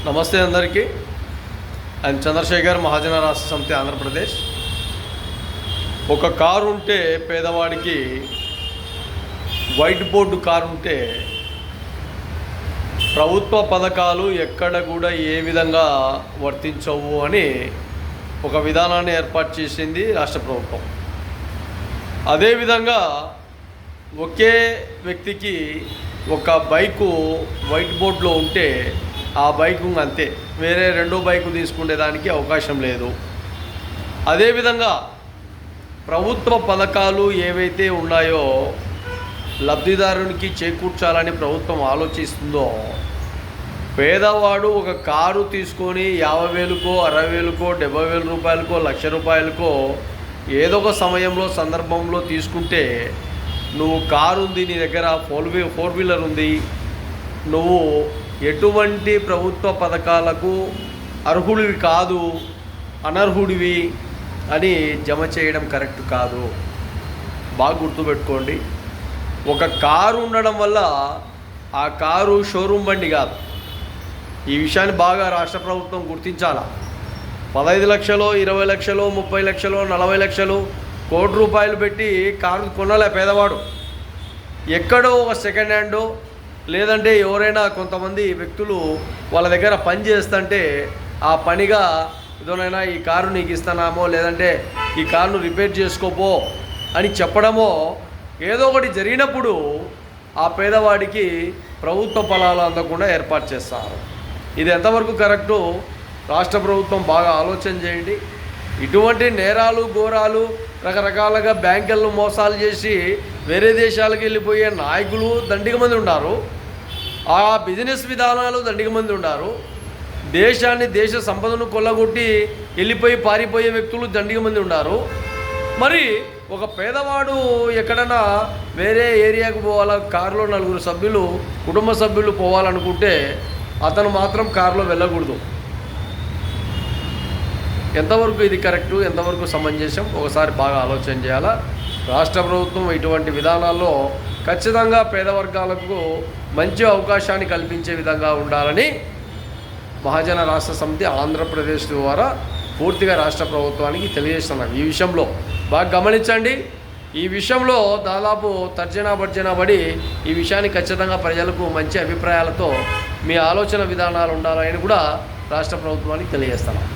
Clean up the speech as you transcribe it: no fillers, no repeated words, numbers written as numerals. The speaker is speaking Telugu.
నమస్తే అందరికీ. ఆయన చంద్రశేఖర్, మహాజన రాష్ట్ర సమితి, ఆంధ్రప్రదేశ్. ఒక కారు ఉంటే పేదవాడికి, వైట్ బోర్డు కారు ఉంటే ప్రభుత్వ పథకాలు ఎక్కడ కూడా ఏ విధంగా వర్తించవు అని ఒక విధానాన్ని ఏర్పాటు చేసింది రాష్ట్ర ప్రభుత్వం. అదేవిధంగా ఒకే వ్యక్తికి ఒక బైకు వైట్ బోర్డులో ఉంటే ఆ బైకు అంతే, వేరే రెండో బైకు తీసుకునే దానికి అవకాశం లేదు. అదేవిధంగా ప్రభుత్వ పథకాలు ఏవైతే ఉన్నాయో లబ్ధిదారునికి చేకూర్చాలని ప్రభుత్వం ఆలోచిస్తుందో, పేదవాడు ఒక కారు తీసుకొని 50,000కో 60,000కో 70,000 రూపాయలకో 1,00,000 రూపాయలకో ఏదో ఒక సమయంలో సందర్భంలో తీసుకుంటే, నువ్వు కారు ఉంది, నీ దగ్గర ఫోర్ వీలర్ ఉంది, నువ్వు ఎటువంటి ప్రభుత్వ పథకాలకు అర్హుడివి కాదు, అనర్హుడివి అని జమ చేయడం కరెక్ట్ కాదు. బాగా గుర్తుపెట్టుకోండి. ఒక కారు ఉండడం వల్ల ఆ కారు షోరూమ్ బండి కాదు. ఈ విషయాన్ని బాగా రాష్ట్ర ప్రభుత్వం గుర్తించాలా. 15 లక్షలు, 20 లక్షలు, 30 లక్షలు, 40 లక్షలు, కోటి రూపాయలు పెట్టి కారు కొనాలే పేదవాడు. ఎక్కడో ఒక సెకండ్ హ్యాండ్, లేదంటే ఎవరైనా కొంతమంది వ్యక్తులు వాళ్ళ దగ్గర పని చేస్తుంటే ఆ పనిగా ఏదోనైనా ఈ కారు నీకు ఇస్తున్నామో, లేదంటే ఈ కారును రిపేర్ చేసుకోపో అని చెప్పడమో ఏదో ఒకటి జరిగినప్పుడు ఆ పేదవాడికి ప్రభుత్వ ఫలాలు అందకుండా ఏర్పాటు చేస్తారు. ఇది ఎంతవరకు కరెక్టు రాష్ట్ర ప్రభుత్వం బాగా ఆలోచన చేయండి. ఇటువంటి నేరాలు ఘోరాలు రకరకాలుగా బ్యాంకులను మోసాలు చేసి వేరే దేశాలకు వెళ్ళిపోయే నాయకులు దండిగా మంది ఉన్నారు. ఆ బిజినెస్ విధానాలు దండిగా మంది ఉన్నారు. దేశాన్ని, దేశ సంపదను కొల్లగొట్టి వెళ్ళిపోయి పారిపోయే వ్యక్తులు దండిగా మంది ఉన్నారు. మరి ఒక పేదవాడు ఎక్కడైనా వేరే ఏరియాకు పోవాలా, కారులో 4 సభ్యులు, కుటుంబ సభ్యులు పోవాలనుకుంటే అతను మాత్రం కారులో వెళ్ళకూడదు. ఎంతవరకు ఇది కరెక్టు, ఎంతవరకు సమంజసం ఒకసారి బాగా ఆలోచన చేయాలా. రాష్ట్ర ప్రభుత్వం ఇటువంటి విధానాల్లో ఖచ్చితంగా పేద వర్గాలకు మంచి అవకాశాన్ని కల్పించే విధంగా ఉండాలని మహాజన రాష్ట్ర సమితి ఆంధ్రప్రదేశ్ ద్వారా పూర్తిగా రాష్ట్ర ప్రభుత్వానికి తెలియజేస్తున్నాం. ఈ విషయంలో బాగా గమనించండి. ఈ విషయంలో దాదాపు తర్జన భర్జన పడి ఈ విషయాన్ని ఖచ్చితంగా ప్రజలకు మంచి అభిప్రాయాలతో మీ ఆలోచన విధానాలు ఉండాలని కూడా రాష్ట్ర ప్రభుత్వానికి తెలియజేస్తున్నాం.